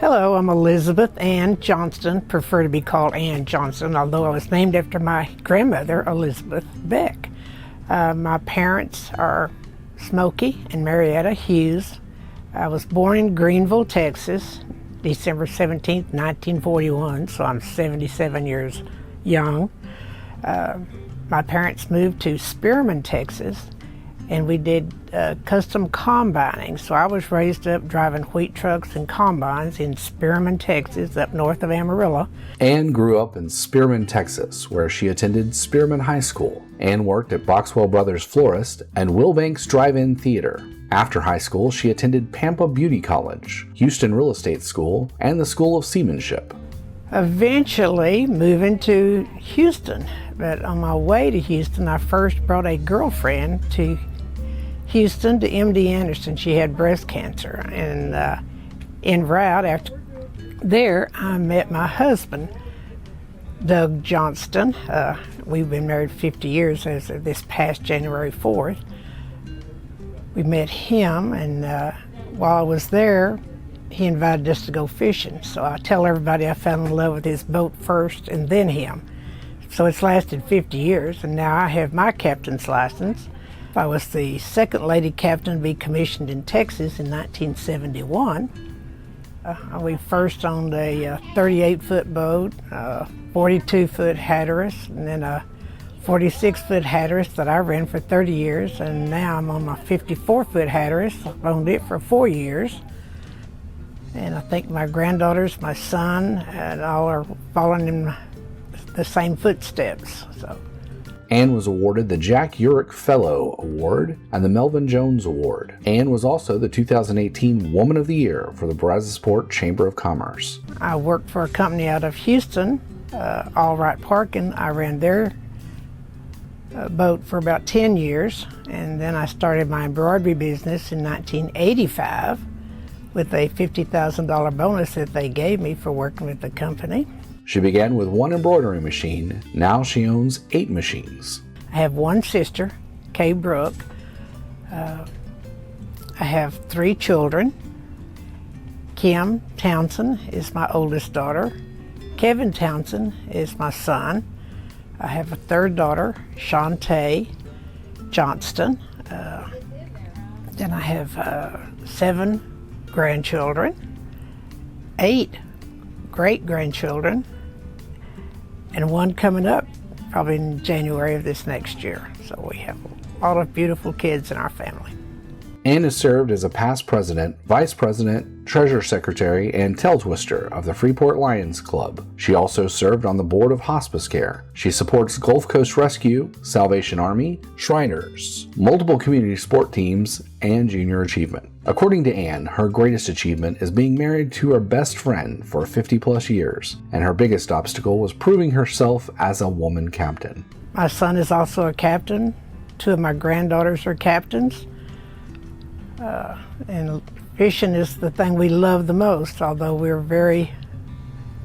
Hello, I'm Elizabeth Ann Johnston, prefer to be called Ann Johnston, although I was named after my grandmother, Elizabeth Beck. My parents are Smokey and Marietta Hughes. I was born in Greenville, Texas, December 17th, 1941, so I'm 77 years young. My parents moved to Spearman, Texas, and we did custom combining. So I was raised up driving wheat trucks and combines in Spearman, Texas, up north of Amarillo. Ann grew up in Spearman, Texas, where she attended Spearman High School. Ann worked at Boxwell Brothers Florist and Wilbanks Drive-In Theater. After high school, she attended Pampa Beauty College, Houston Real Estate School, and the School of Seamanship. Eventually moving to Houston, but on my way to Houston, I first brought a girlfriend to Houston to MD Anderson. She had breast cancer, and en route after there, I met my husband, Doug Johnston. We've been married 50 years as of this past January 4th. We met him, and while I was there, he invited us to go fishing. So I tell everybody I fell in love with his boat first and then him. So it's lasted 50 years, and now I have my captain's license. I was the second lady captain to be commissioned in Texas in 1971. We first owned a 38-foot boat, a 42-foot Hatteras, and then a 46-foot Hatteras that I ran for 30 years, and now I'm on my 54-foot Hatteras. I've owned it for 4 years. And I think my granddaughters, my son, and all are following in the same footsteps. So. Ann was awarded the Jack Urich Fellow Award and the Melvin Jones Award. Ann was also the 2018 Woman of the Year for the Brazosport Chamber of Commerce. I worked for a company out of Houston, All Right Parking. I ran their boat for about 10 years, and then I started my embroidery business in 1985 with a $50,000 bonus that they gave me for working with the company. She began with one embroidery machine. Now she owns 8 machines. I have one sister, Kay Brooke. I have 3 children. Kim Townsend is my oldest daughter. Kevin Townsend is my son. I have a third daughter, Shantae Johnston. Then I have 7 grandchildren, 8 great-grandchildren, and 1 coming up probably in January of this next year. So we have a lot of beautiful kids in our family. Ann has served as a past president, vice president, treasurer secretary, and tail twister of the Freeport Lions Club. She also served on the board of hospice care. She supports Gulf Coast Rescue, Salvation Army, Shriners, multiple community sport teams, and junior achievement. According to Ann, her greatest achievement is being married to her best friend for 50 plus years, and her biggest obstacle was proving herself as a woman captain. My son is also a captain. 2 of my granddaughters are captains. And fishing is the thing we love the most, although we're very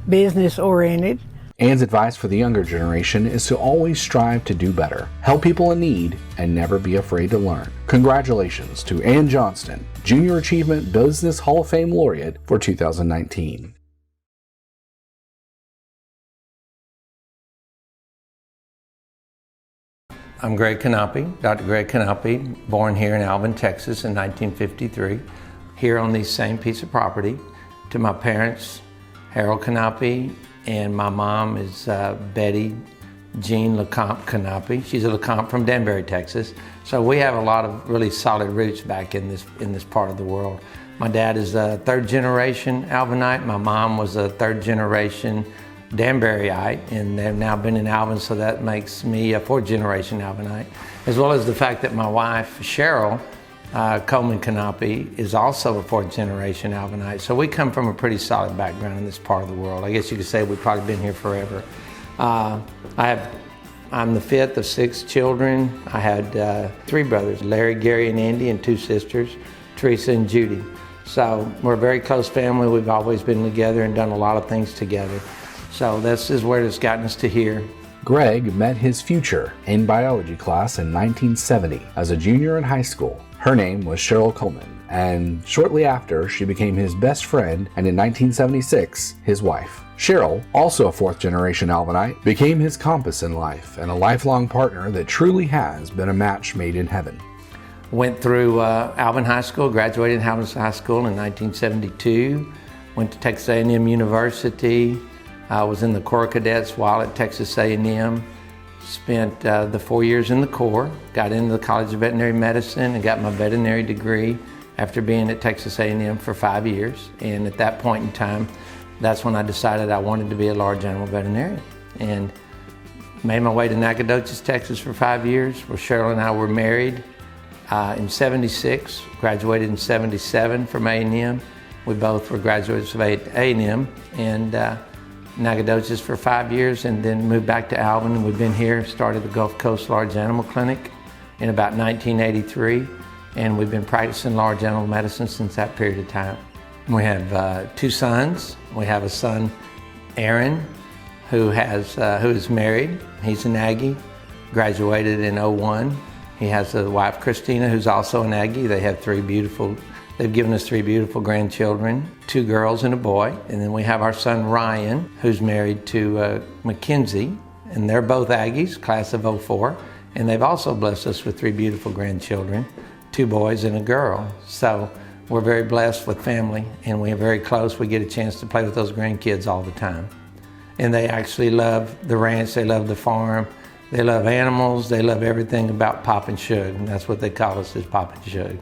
business-oriented. Ann's advice for the younger generation is to always strive to do better, help people in need, and never be afraid to learn. Congratulations to Ann Johnston, Junior Achievement Business Hall of Fame Laureate for 2019. I'm Greg Canoppy, Dr. Greg Canoppy, born here in Alvin, Texas in 1953, here on this same piece of property. To my parents, Harold Canoppy, and my mom is Betty Jean LeCompte Canoppy. She's a LeCompte from Danbury, Texas. So we have a lot of really solid roots back in this part of the world. My dad is a 3rd generation Alvinite. My mom was a 3rd generation Danburyite, and they've now been in Alvin, so that makes me a 4th generation Alvinite, as well as the fact that my wife, Cheryl Coleman Canoppy, is also a 4th generation Alvinite. So we come from a pretty solid background in this part of the world. I guess you could say we've probably been here forever. I'm the 5th of 6 children. I had 3 brothers, Larry, Gary, and Andy, and 2 sisters, Teresa and Judy. So we're a very close family. We've always been together and done a lot of things together. So this is where it's gotten us to here. Greg met his future in biology class in 1970 as a junior in high school. Her name was Cheryl Coleman. and shortly after, she became his best friend and in 1976, his wife. Cheryl, also a fourth-generation Alvinite, became his compass in life and a lifelong partner that truly has been a match made in heaven. Went through Alvin High School, graduated Alvin High School in 1972, went to Texas A&M University, was in the Corps of Cadets while at Texas A&M, spent the 4 years in the Corps, got into the College of Veterinary Medicine and got my veterinary degree after being at Texas A&M for 5 years. And at that point in time, that's when I decided I wanted to be a large animal veterinarian. And made my way to Nacogdoches, Texas for 5 years, where Cheryl and I were married in 76, graduated in 77 from A&M. We both were graduates of A&M, and Nacogdoches for 5 years, and then moved back to Alvin. And we've been here, started the Gulf Coast Large Animal Clinic in about 1983, and we've been practicing large animal medicine since that period of time. We have 2 sons. We have a son, Aaron, who is married. He's an Aggie, graduated in '01. He has a wife, Christina, who's also an Aggie. They've given us 3 beautiful grandchildren, 2 girls and a boy. And then we have our son, Ryan, who's married to Mackenzie, and they're both Aggies, class of '04. And they've also blessed us with 3 beautiful grandchildren, 2 boys and a girl. So we're very blessed with family, and we're very close. We get a chance to play with those grandkids all the time. And they actually love the ranch, they love the farm, they love animals, they love everything about Pop and Shug, and that's what they call us, is Pop and Shug.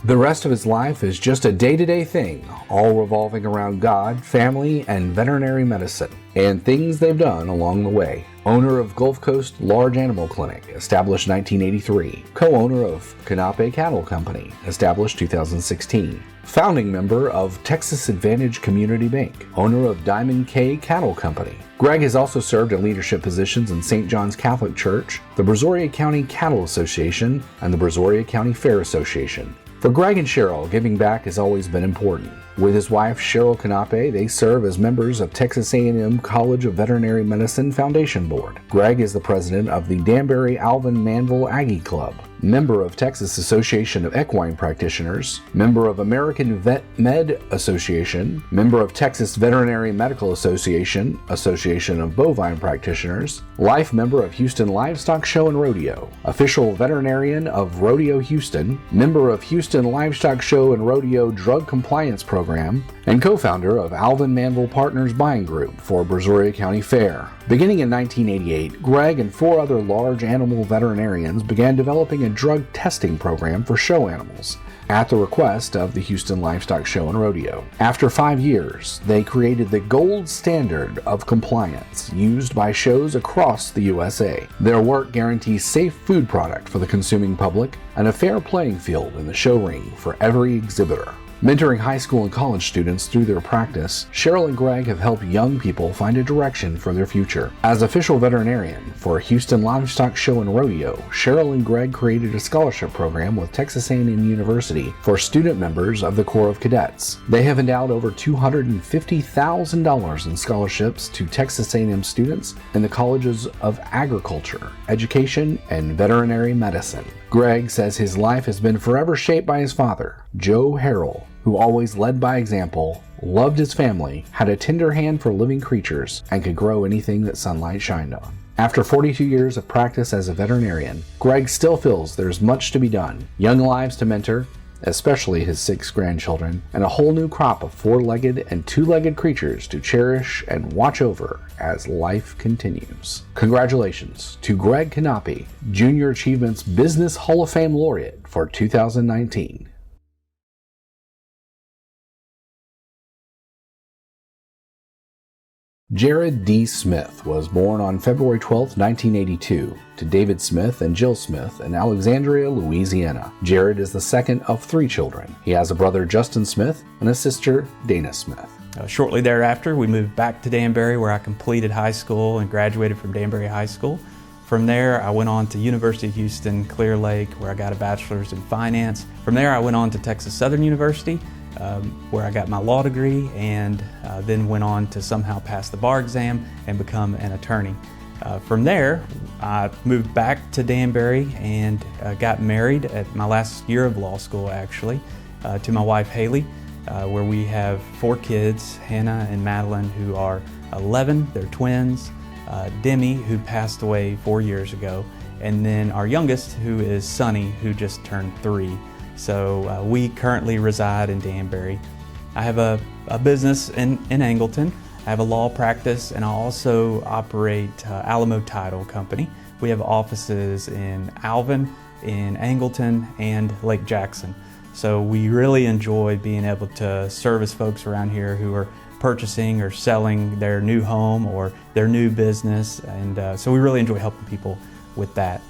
The rest of his life is just a day-to-day thing, all revolving around God, family, and veterinary medicine, and things they've done along the way. Owner of Gulf Coast Large Animal Clinic, established 1983. Co-owner of Canape Cattle Company, established 2016. Founding member of Texas Advantage Community Bank. Owner of Diamond K Cattle Company. Greg has also served in leadership positions in St. John's Catholic Church, the Brazoria County Cattle Association, and the Brazoria County Fair Association. For Greg and Cheryl, giving back has always been important. With his wife, Cheryl Canape, they serve as members of Texas A&M College of Veterinary Medicine Foundation Board. Greg is the president of the Danbury Alvin Manville Aggie Club, member of Texas Association of Equine Practitioners, member of American Vet Med Association, member of Texas Veterinary Medical Association, Association of Bovine Practitioners, life member of Houston Livestock Show and Rodeo, official veterinarian of Rodeo Houston, member of Houston Livestock Show and Rodeo Drug Compliance Program, and co-founder of Alvin Manville Partners Buying Group for Brazoria County Fair. Beginning in 1988, Greg and 4 other large animal veterinarians began developing a drug testing program for show animals at the request of the Houston Livestock Show and Rodeo. After 5 years, they created the gold standard of compliance used by shows across the USA. Their work guarantees safe food product for the consuming public and a fair playing field in the show ring for every exhibitor. Mentoring high school and college students through their practice, Cheryl and Greg have helped young people find a direction for their future. As official veterinarian for Houston Livestock Show and Rodeo, Cheryl and Greg created a scholarship program with Texas A&M University for student members of the Corps of Cadets. They have endowed over $250,000 in scholarships to Texas A&M students in the colleges of agriculture, education, and veterinary medicine. Greg says his life has been forever shaped by his father, Joe Harrell, who always led by example, loved his family, had a tender hand for living creatures, and could grow anything that sunlight shined on. After 42 years of practice as a veterinarian, Greg still feels there's much to be done, young lives to mentor, especially his 6 grandchildren, and a whole new crop of 4-legged and 2-legged creatures to cherish and watch over as life continues. Congratulations to Greg Canape, Junior Achievement's Business Hall of Fame laureate for 2019. Jared D. Smith was born on February 12, 1982, to David Smith and Jill Smith in Alexandria, Louisiana. Jared is the second of 3 children. He has a brother, Justin Smith, and a sister, Dana Smith. Shortly thereafter, we moved back to Danbury, where I completed high school and graduated from Danbury High School. From there, I went on to University of Houston, Clear Lake, where I got a bachelor's in finance. From there, I went on to Texas Southern University, where I got my law degree, and then went on to somehow pass the bar exam and become an attorney. From there, I moved back to Danbury and got married at my last year of law school, actually. to my wife Haley, where we have 4 kids, Hannah and Madeline, who are 11, they're twins, Demi, who passed away 4 years ago, and then our youngest, who is Sunny, who just turned 3. So we currently reside in Danbury. I have a business in Angleton. I have a law practice, and I also operate Alamo Title Company. We have offices in Alvin, in Angleton, and Lake Jackson. So we really enjoy being able to service folks around here who are purchasing or selling their new home or their new business, and so we really enjoy helping people with that.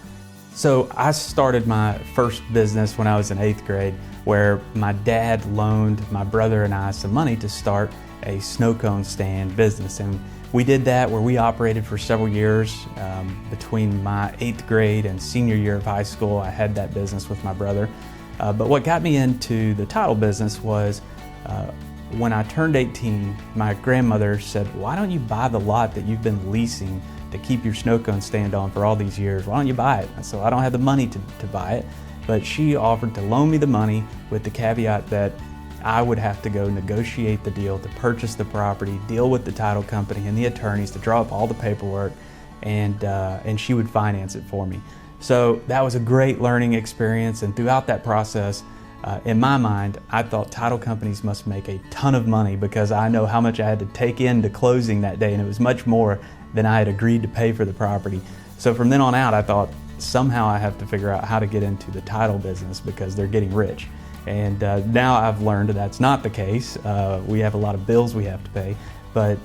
So I started my first business when I was in 8th grade, where my dad loaned my brother and I some money to start a snow cone stand business. And we did that where we operated for several years. Between my 8th grade and senior year of high school, I had that business with my brother. But what got me into the title business was when I turned 18, my grandmother said, "Why don't you buy the lot that you've been leasing to keep your snow cone stand on for all these years? Why don't you buy it?" So I don't have the money to buy it, but she offered to loan me the money with the caveat that I would have to go negotiate the deal to purchase the property, deal with the title company and the attorneys to draw up all the paperwork, and she would finance it for me. So that was a great learning experience, and throughout that process, in my mind, I thought title companies must make a ton of money because I know how much I had to take into closing that day, and it was much more than I had agreed to pay for the property. So from then on out, I thought somehow I have to figure out how to get into the title business because they're getting rich. And now I've learned that's not the case. We have a lot of bills we have to pay, but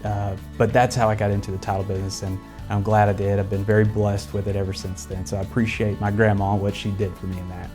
that's how I got into the title business, and I'm glad I did. I've been very blessed with it ever since then, so I appreciate my grandma and what she did for me in that.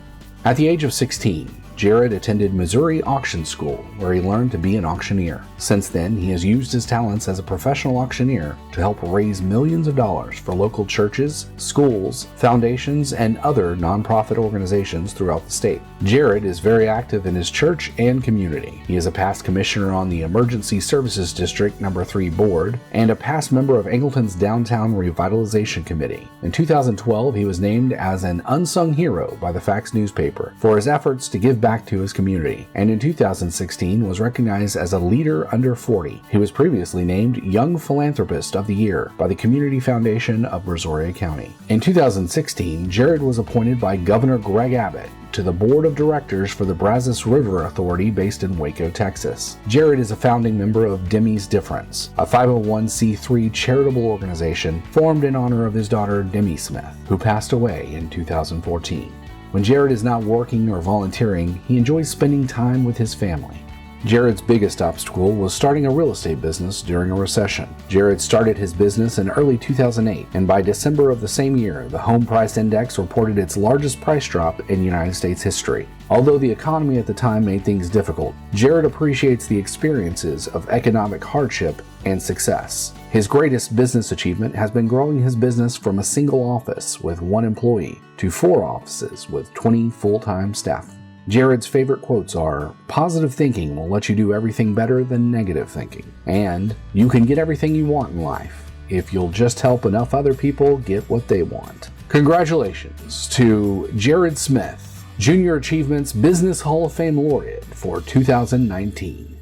At the age of 16, Jared attended Missouri Auction School, where he learned to be an auctioneer. Since then, he has used his talents as a professional auctioneer to help raise millions of dollars for local churches, schools, foundations, and other nonprofit organizations throughout the state. Jared is very active in his church and community. He is a past commissioner on the Emergency Services District No. 3 Board and a past member of Angleton's Downtown Revitalization Committee. In 2012, he was named as an unsung hero by the Facts newspaper for his efforts to give back to his community, and in 2016 was recognized as a leader under 40. He was previously named Young Philanthropist of the Year by the Community Foundation of Brazoria County. In 2016, Jared was appointed by Governor Greg Abbott to the Board of Directors for the Brazos River Authority based in Waco, Texas. Jared is a founding member of Demi's Difference, a 501c3 charitable organization formed in honor of his daughter Demi Smith, who passed away in 2014. When Jared is not working or volunteering, he enjoys spending time with his family. Jared's biggest obstacle was starting a real estate business during a recession. Jared started his business in early 2008, and by December of the same year, the home price index reported its largest price drop in United States history. Although the economy at the time made things difficult, Jared appreciates the experiences of economic hardship and success. His greatest business achievement has been growing his business from a single office with 1 employee to 4 offices with 20 full-time staff. Jared's favorite quotes are, "Positive thinking will let you do everything better than negative thinking," and "You can get everything you want in life if you'll just help enough other people get what they want." Congratulations to Jared Smith, Junior Achievements Business Hall of Fame laureate for 2019.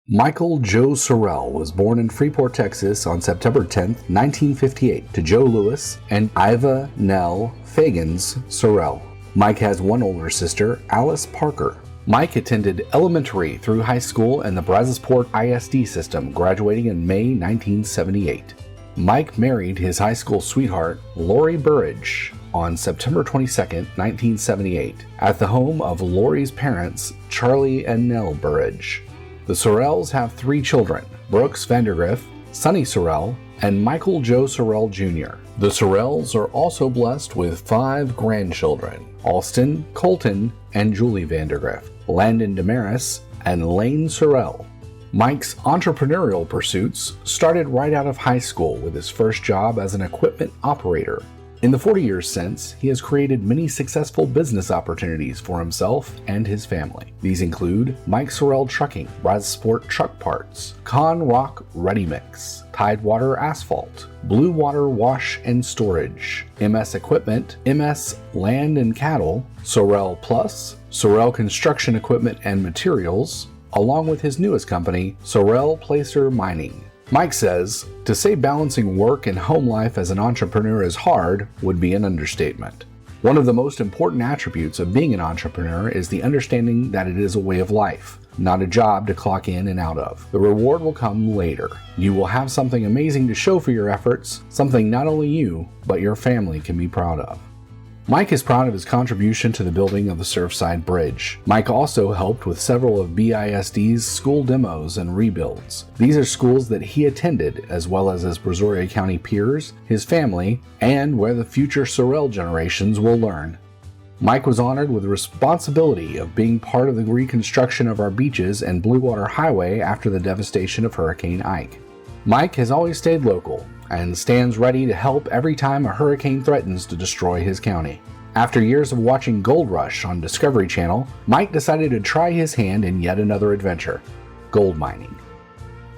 Michael Joe Sorrell was born in Freeport, Texas on September 10, 1958 to Joe Lewis and Iva Nell Fagans Sorrell. Mike has 1 older sister, Alice Parker. Mike attended elementary through high school in the Brazosport ISD system, graduating in May 1978. Mike married his high school sweetheart, Lori Burridge, on September 22, 1978, at the home of Lori's parents, Charlie and Nell Burridge. The Sorrells have 3 children, Brooks Vandergriff, Sonny Sorrell, and Michael Joe Sorrell Jr. The Sorrells are also blessed with 5 grandchildren, Alston, Colton, and Julie Vandergriff, Landon Damaris, and Lane Sorrell. Mike's entrepreneurial pursuits started right out of high school with his first job as an equipment operator. In the 40 years since, he has created many successful business opportunities for himself and his family. These include Mike Sorrell Trucking, Brazoria Truck Parts, Con Rock Ready Mix, Tidewater Asphalt, Blue Water Wash and Storage, MS Equipment, MS Land and Cattle, Sorrell Plus, Sorrell Construction Equipment and Materials, along with his newest company, Sorrell Placer Mining. Mike says, to say balancing work and home life as an entrepreneur is hard would be an understatement. One of the most important attributes of being an entrepreneur is the understanding that it is a way of life, not a job to clock in and out of. The reward will come later. You will have something amazing to show for your efforts, something not only you, but your family can be proud of. Mike is proud of his contribution to the building of the Surfside Bridge. Mike also helped with several of BISD's school demos and rebuilds. These are schools that he attended, as well as his Brazoria County peers, his family, and where the future Sorrell generations will learn. Mike was honored with the responsibility of being part of the reconstruction of our beaches and Blue Water Highway after the devastation of Hurricane Ike. Mike has always stayed local and stands ready to help every time a hurricane threatens to destroy his county. After years of watching Gold Rush on Discovery Channel, Mike decided to try his hand in yet another adventure, gold mining.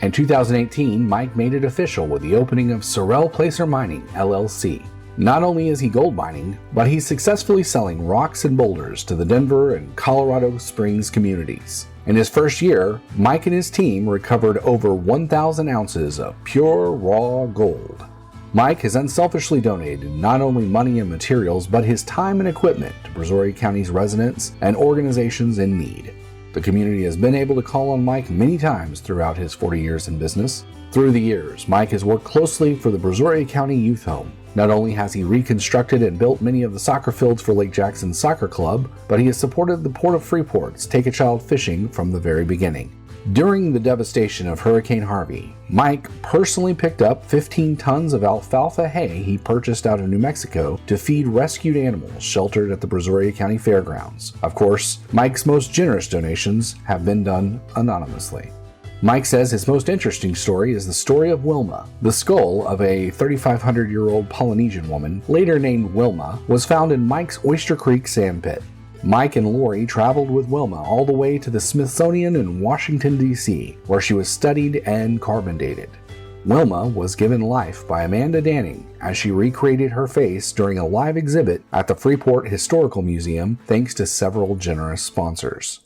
In 2018, Mike made it official with the opening of Sorrell Placer Mining, LLC. Not only is he gold mining, but he's successfully selling rocks and boulders to the Denver and Colorado Springs communities. In his first year, Mike and his team recovered over 1,000 ounces of pure raw gold. Mike has unselfishly donated not only money and materials, but his time and equipment to Brazoria County's residents and organizations in need. The community has been able to call on Mike many times throughout his 40 years in business. Through the years, Mike has worked closely for the Brazoria County Youth Home. Not only has he reconstructed and built many of the soccer fields for Lake Jackson Soccer Club, but he has supported the Port of Freeport's Take a Child Fishing from the very beginning. During the devastation of Hurricane Harvey, Mike personally picked up 15 tons of alfalfa hay he purchased out of New Mexico to feed rescued animals sheltered at the Brazoria County Fairgrounds. Of course, Mike's most generous donations have been done anonymously. Mike says his most interesting story is the story of Wilma. The skull of a 3,500-year-old Polynesian woman, later named Wilma, was found in Mike's Oyster Creek sand pit. Mike and Lori traveled with Wilma all the way to the Smithsonian in Washington, D.C., where she was studied and carbon dated. Wilma was given life by Amanda Danning as she recreated her face during a live exhibit at the Freeport Historical Museum thanks to several generous sponsors.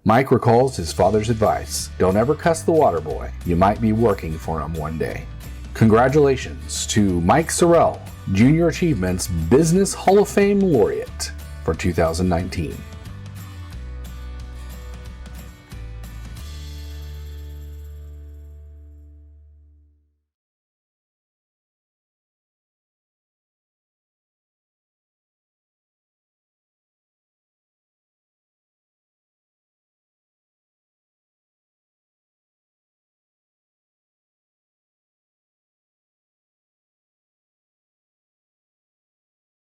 Mike recalls his father's advice, don't ever cuss the water boy, you might be working for him one day. Congratulations to Mike Sorrell, Junior Achievements Business Hall of Fame Laureate for 2019.